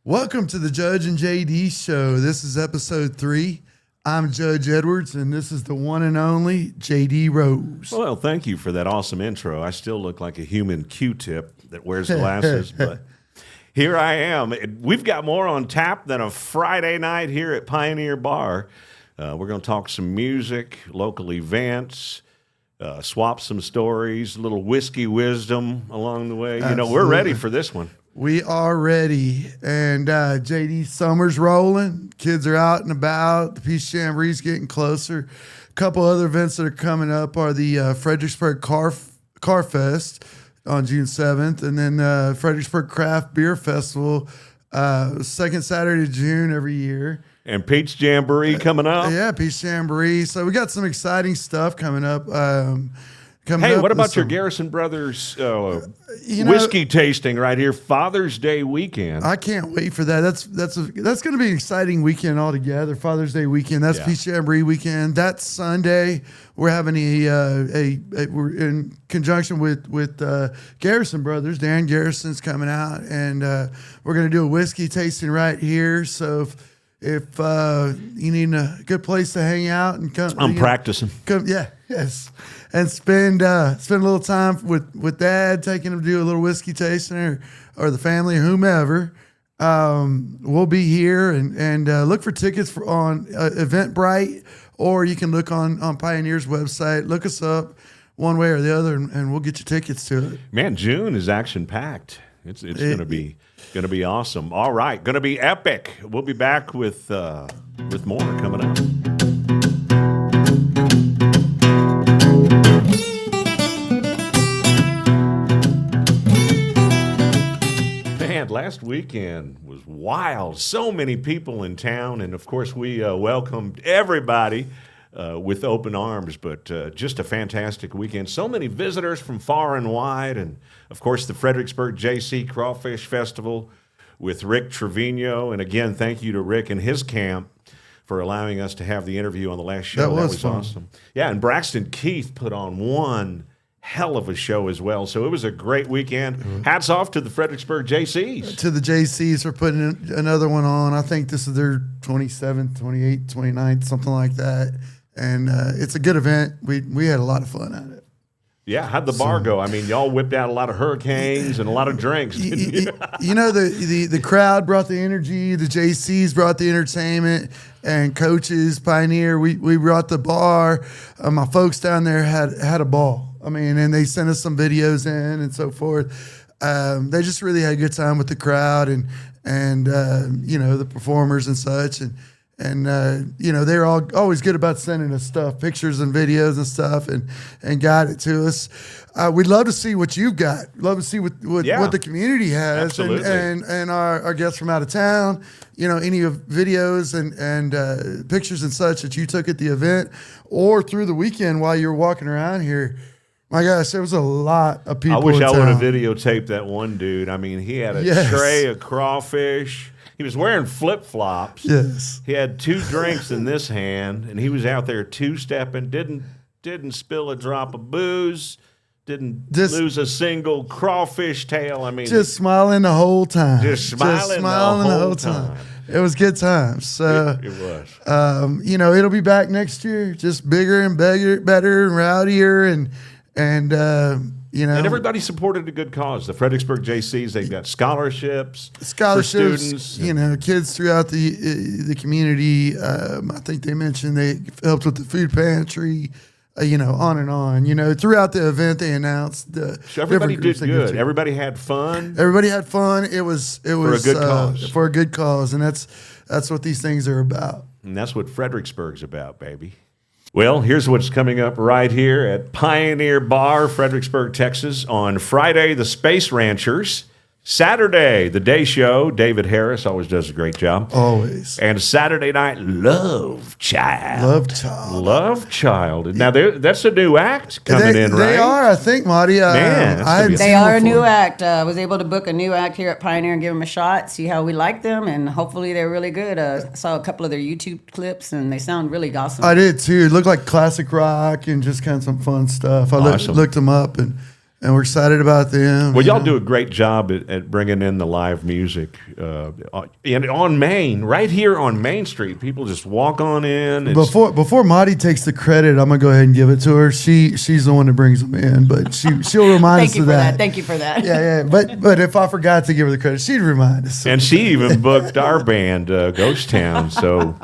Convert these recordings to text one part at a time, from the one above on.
Welcome to the Judge and JD Show. This is episode 3. I'm Judge Edwards, and this is the one and only JD Rose. Well, thank you for that awesome intro. I still look like a human Q-tip that wears glasses, but here I am. We've got more on tap than a Friday night here at Pioneer Bar. We're going to talk some music, local events, swap some stories, a little whiskey wisdom along the way. Absolutely. You know, we're ready for this one. We are ready, and JD, summer's rolling. Kids are out and about. The Peace Jamboree's getting closer. A couple other events that are coming up are the Fredericksburg Car Fest on June 7th, and then Fredericksburg Craft Beer Festival, second Saturday of June every year. And Peach Jamboree coming up. Yeah, Peace Jamboree. So we got some exciting stuff coming up. Hey, what about your Garrison Brothers whiskey tasting right here, Father's Day weekend? I can't wait for that. That's going to be an exciting weekend altogether. Father's Day weekend. That's Peace Jamboree weekend. That's Sunday. We're having we're in conjunction with Garrison Brothers. Dan Garrison's coming out, and we're going to do a whiskey tasting right here. So if you need a good place to hang out and come, I'm practicing. And spend a little time with Dad, taking him to do a little whiskey tasting, or the family, or whomever. We'll be here, and look for tickets on Eventbrite, or you can look on Pioneer's website. Look us up one way or the other, and we'll get you tickets to it. Man, June is action packed. It's going to be awesome. All right, going to be epic. We'll be back with more coming up. Last weekend was wild. So many people in town, and of course we welcomed everybody with open arms, but just a fantastic weekend. So many visitors from far and wide, and of course the Fredericksburg JC Crawfish Festival with Rick Trevino. And again, thank you to Rick and his camp for allowing us to have the interview on the last show. That was fun. Awesome. Yeah, and Braxton Keith put on one hell of a show as well. So it was a great weekend. Mm-hmm. Hats off to the Fredericksburg JCs. To the JCs for putting another one on. I think this is their 27th, 28th, 29th, something like that. And it's a good event. We had a lot of fun at it. Yeah, how'd the bar go? I mean, y'all whipped out a lot of hurricanes and a lot of drinks. You know, the crowd brought the energy. The JCs brought the entertainment, and coaches, Pioneer, we brought the bar. My folks down there had a ball. I mean, and they sent us some videos in and so forth. They just really had a good time with the crowd and you know, the performers and such. And you know, they're always good about sending us stuff, pictures and videos and stuff, and got it to us. We'd love to see what you've got. Love to see what the community has. Absolutely. And our guests from out of town, you know, any of videos and pictures and such that you took at the event or through the weekend while you were walking around here. My gosh, there was a lot of people. I wish I would have videotaped that one dude. I mean, he had a tray of crawfish. He was wearing flip-flops. Yes. He had 2 drinks in this hand, and he was out there two-stepping, didn't spill a drop of booze, didn't lose a single crawfish tail. I mean, just smiling the whole time. Just smiling the whole time. It was good times. So it was. You know, it'll be back next year, just bigger and better and rowdier and you know, and everybody supported a good cause. The Fredericksburg JCs, they've got scholarships for students. You know, kids throughout the community. I think they mentioned they helped with the food pantry. You know, on and on. You know, throughout the event, they announced so everybody did good. Everybody had fun. Everybody had fun. It was for a good cause. For a good cause, and that's what these things are about. And that's what Fredericksburg's about, baby. Well, here's what's coming up right here at Pioneer Bar, Fredericksburg, Texas, on Friday, the Space Ranchers. Saturday, the Day Show. David Harris always does a great job. Always. And Saturday night, Love Child. Love Child. Now, that's a new act coming in, right? They are, I think, Marty. They are a new act. I was able to book a new act here at Pioneer and give them a shot, see how we like them, and hopefully they're really good. I saw a couple of their YouTube clips, and they sound really awesome. I did, too. It looked like classic rock and just kind of some fun stuff. I looked them up, and and we're excited about them. Well, y'all do a great job at bringing in the live music. And on Main, right here on Main Street, people just walk on in. Before Marty takes the credit, I'm gonna go ahead and give it to her. She's the one that brings them in, but she'll remind us of that. Thank you for that. Yeah. But if I forgot to give her the credit, she'd remind us. And she even booked our band, Ghost Town. So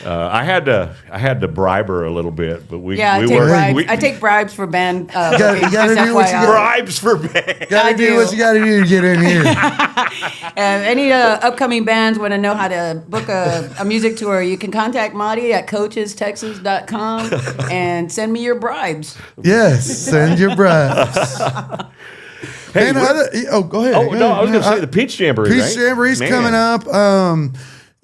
I had to bribe her a little bit, but I take bribes for band. You gotta do what you got. Bribes for band. Gotta do what you gotta do to get in here. Any upcoming bands want to know how to book a music tour, you can contact Marty at coachestexas.com and send me your bribes. Yes, send your bribes. Hey, go ahead. I was going to say the Peach Jamboree. Peach Jamboree's coming up.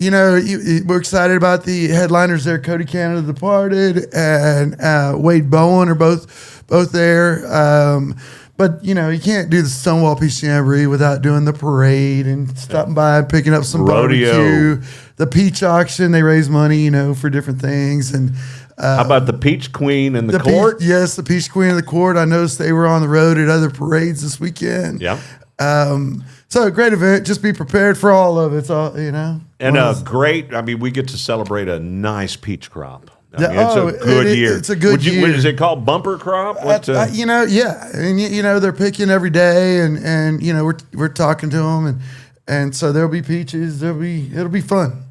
We're excited about the headliners there. Cody Canada, The Departed, and Wade Bowen are both there. But you can't do the Stonewall Peach Jamboree without doing the parade and stopping by and picking up some rodeo. barbecue. The peach auction, they raise money, for different things. And how about the Peach Queen and the Court? Yes, the Peach Queen and the Court. I noticed they were on the road at other parades this weekend. Yeah. So a great event. Just be prepared for all of it. It's all, And great. I mean, we get to celebrate a nice peach crop. I mean, it's a good year. It's a good year. Is it called bumper crop? Yeah, and they're picking every day, and we're talking to them, and so there'll be peaches. It'll be fun.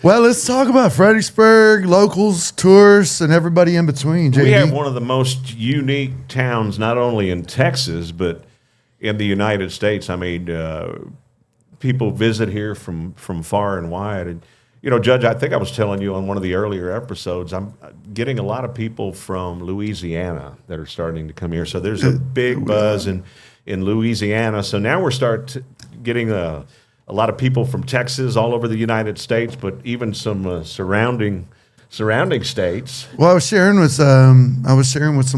Well, let's talk about Fredericksburg, locals, tourists, and everybody in between. JD. We have one of the most unique towns, not only in Texas but in the United States. I mean, people visit here from far and wide. And Judge, I think I was telling you on one of the earlier episodes, I'm getting a lot of people from Louisiana that are starting to come here. So there's a big buzz in Louisiana. So now we're getting a lot of people from Texas, all over the United States, but even some surrounding states. Well, I was sharing with some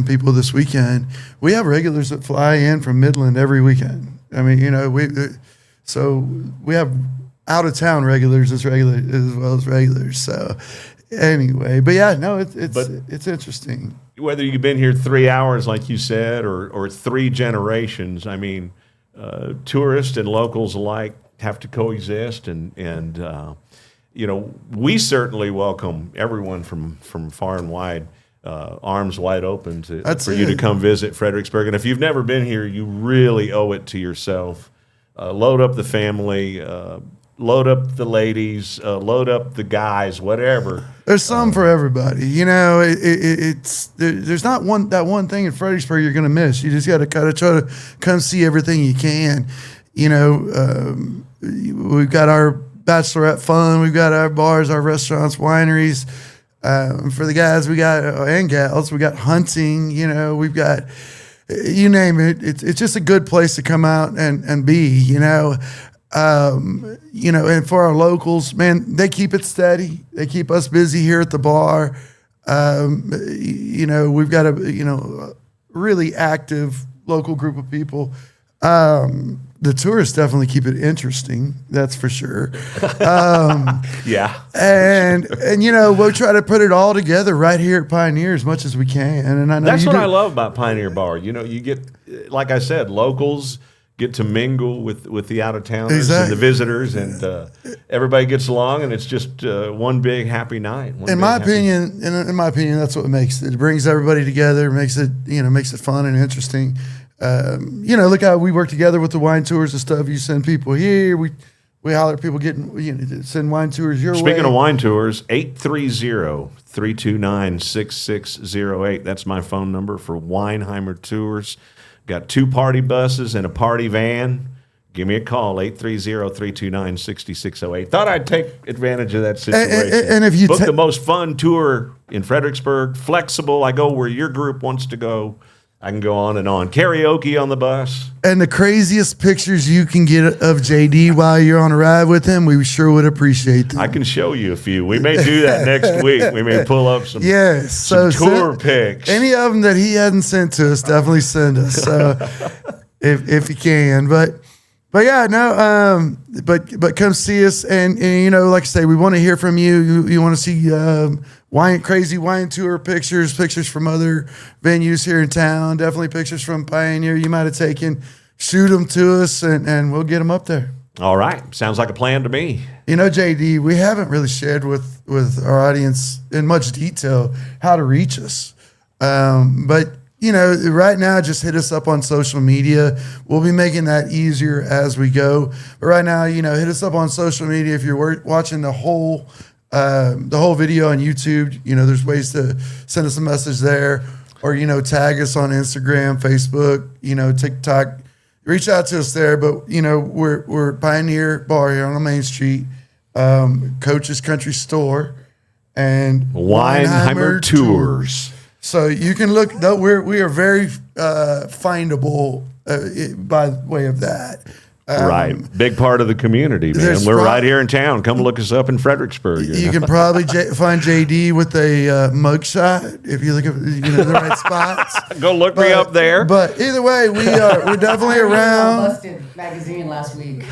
people this weekend. We have regulars that fly in from Midland every weekend. I mean, we have out of town regulars as well as regulars. So anyway, but yeah, no, it's interesting. Whether you've been here 3 hours, like you said, or 3 generations, I mean, tourists and locals alike have to coexist, and we certainly welcome everyone from far and wide, arms wide open for you to come visit Fredericksburg. And if you've never been here, you really owe it to yourself. Load up the family, load up the ladies, load up the guys, whatever. There's some for everybody. There's not that one thing in Fredericksburg you're going to miss. You just got to kind of try to come see everything you can. We've got our bachelorette fun. We've got our bars, our restaurants, wineries. For the guys, and gals, we got hunting. We've got, you name it. It's just a good place to come out and be. And for our locals, man, they keep it steady. They keep us busy here at the bar. We've got a really active local group of people. The tourists definitely keep it interesting. That's for sure. Yeah. And we'll try to put it all together right here at Pioneer as much as we can. And I know that's what I love about Pioneer Bar. You get, like I said, locals get to mingle with the out-of-towners and the visitors, and everybody gets along, and it's just one big happy night. In my opinion, that's what makes it. It brings everybody together, makes it fun and interesting. Look how we work together with the wine tours and stuff. You send people here, we holler at people send wine tours your way. Speaking of wine tours, 830-329-6608. That's my phone number for Weinheimer Tours. Got 2 party buses and a party van. Give me a call, 830-329-6608. Thought I'd take advantage of that situation. And if you book the most fun tour in Fredericksburg, flexible. I go where your group wants to go. I can go on and on. Karaoke on the bus. And the craziest pictures you can get of JD while you're on a ride with him, we sure would appreciate them. I can show you a few. We may do that next week. We may pull up some, some tour pics. Any of them that he hadn't sent to us, definitely send us. So if you can. But But yeah, no, but come see us, and you know, like I say, we want to hear from you. You want to see crazy wine tour pictures from other venues here in town. Definitely pictures from Pioneer you might have taken. Shoot them to us, and we'll get them up there. All right, sounds like a plan to me. You know, JD, we haven't really shared with our audience in much detail how to reach us, but. You know, right now, just hit us up on social media. We'll be making that easier as we go. But right now, you know, hit us up on social media. If you're watching the whole video on YouTube, you know, there's ways to send us a message there, or you know, tag us on Instagram, Facebook, you know, TikTok. Reach out to us there. But you know, we're Pioneer Bar here on the Main Street, Coach's Country Store, and Weinheimer Tours. So you can look. We are very findable by way of that. Right, big part of the community, man. We're right here in town. Come look us up in Fredericksburg. You can probably find JD with a mugshot if you look at the right spots. Go look me up there. But either way, we're definitely around. Busted magazine last week.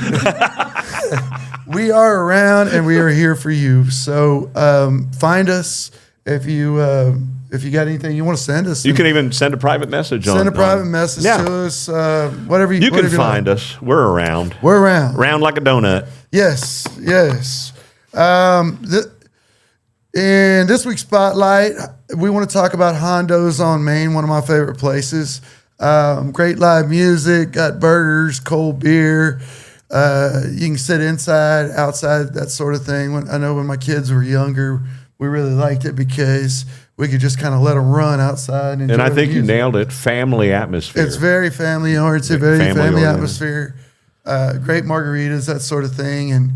We are around, and we are here for you. So find us if you got anything you want to send us. You can even send a private message. Send a private message to us. Whatever you can find us. We're around. We're around. Round like a donut. Yes. In this week's Spotlight, we want to talk about Hondo's on Main, one of my favorite places. Great live music, got burgers, cold beer. You can sit inside, outside, that sort of thing. I know when my kids were younger, we really liked it because we could just kind of let them run outside. And I think you nailed it. Family atmosphere. It's very family oriented, very family atmosphere. Great margaritas, that sort of thing.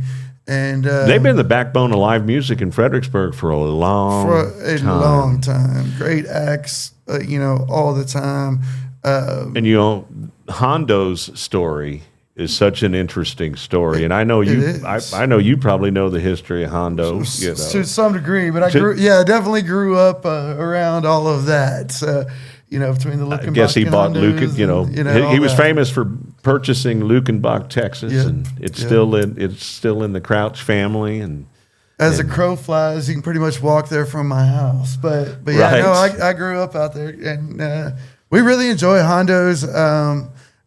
And they've been the backbone of live music in Fredericksburg for a long time. Great acts, all the time. And Hondo's story is such an interesting story, and I know you. I know you probably know the history of Hondo to some degree, but I definitely grew up around all of that. Between the Lukenbach, I guess he bought Luken. He was that. famous for purchasing Lukenbach, Texas, and it's still in the Crouch family. And as a crow flies, you can pretty much walk there from my house. But yeah, right. I grew up out there, and we really enjoy Hondo's.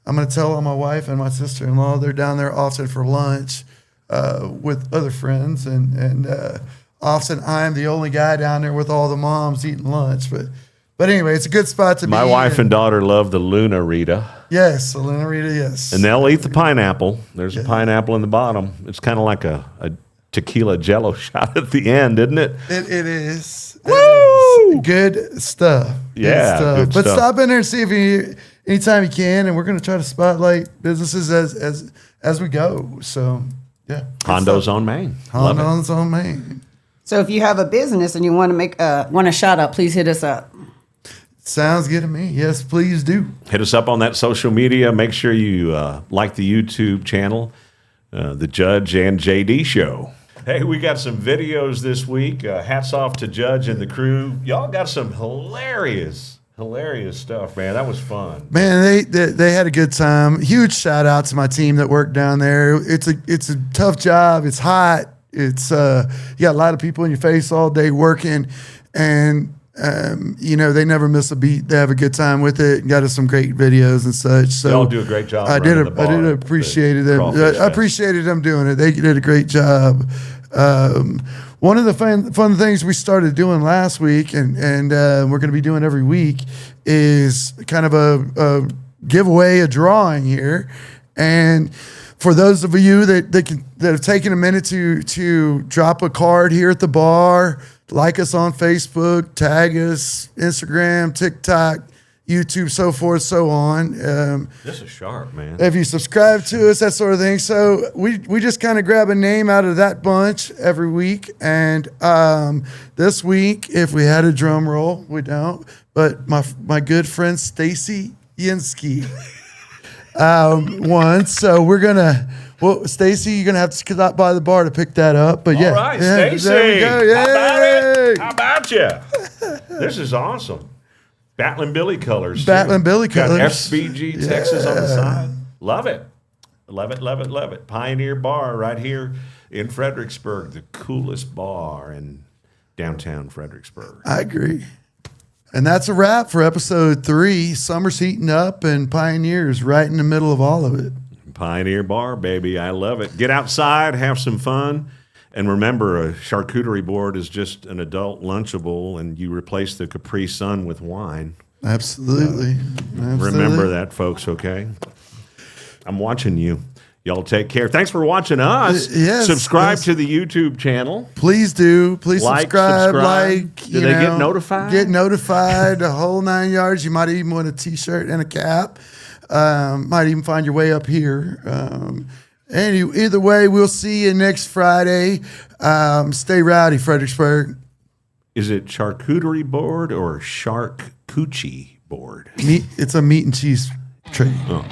I'm going to tell on my wife and my sister-in-law. They're down there often for lunch with other friends, and often I'm the only guy down there with all the moms eating lunch. But anyway, it's a good spot to be. My wife and daughter love the Luna Rita. Yes, the Luna Rita, yes. And they'll eat the pineapple. There's a pineapple in the bottom. It's kind of like a tequila jello shot at the end, isn't it? It is. Woo! Good stuff. Yeah, good But stuff. stop in there and see if you anytime you can, and we're going to try to spotlight businesses as we go. So yeah, Hondo's on Main. Hondo's on Main. So if you have a business and you want to make want a shout out, please hit us up. Sounds good to me. Yes, please do. Hit us up on that social media. Make sure you like the YouTube channel, The Judge and JD Show. Hey, we got some videos this week. Hats off to Judge and the crew. Y'all got some hilarious stuff, man. That was fun. Man, they had a good time. Huge shout out to my team that worked down there. It's a tough job. It's hot. It's you got a lot of people in your face all day working, and they never miss a beat. They have a good time with it. Got us some great videos and such. So they all do a great job. I did appreciate them. I appreciated them doing it. They did a great job. One of the fun things we started doing last week, and we're going to be doing every week, is kind of a giveaway, a drawing here. And for those of you that have taken a minute to drop a card here at the bar, like us on Facebook, tag us, Instagram, TikTok, YouTube, so forth, so on. This is sharp, man. If you subscribe to us, that sort of thing. So we just kind of grab a name out of that bunch every week. And this week, if we had a drum roll, we don't. But my good friend Stacy Yinsky won. So we're gonna. Well, Stacy, you're gonna have to stop by the bar to pick that up. But all right, Stacy. There we go. Yay! How about you? This is awesome. Battling Billy colors. Battling Billy colors. Got FBG Texas on the side. Love it. Love it, love it, love it. Pioneer Bar right here in Fredericksburg, the coolest bar in downtown Fredericksburg. I agree. And that's a wrap for episode 3. Summer's heating up and Pioneer's right in the middle of all of it. Pioneer Bar, baby. I love it. Get outside, have some fun. And remember, a charcuterie board is just an adult Lunchable, and you replace the Capri Sun with wine. Absolutely. Remember that, folks, okay? I'm watching you. Y'all take care. Thanks for watching us. Yes, subscribe yes. to the YouTube channel. Please do. Please subscribe. Do they get notified? Get notified. The whole 9 yards. You might even want a T-shirt and a cap. Might even find your way up here. Either way, we'll see you next Friday. Stay rowdy, Fredericksburg. Is it charcuterie board or shark coochie board? It's a meat and cheese tray. Oh.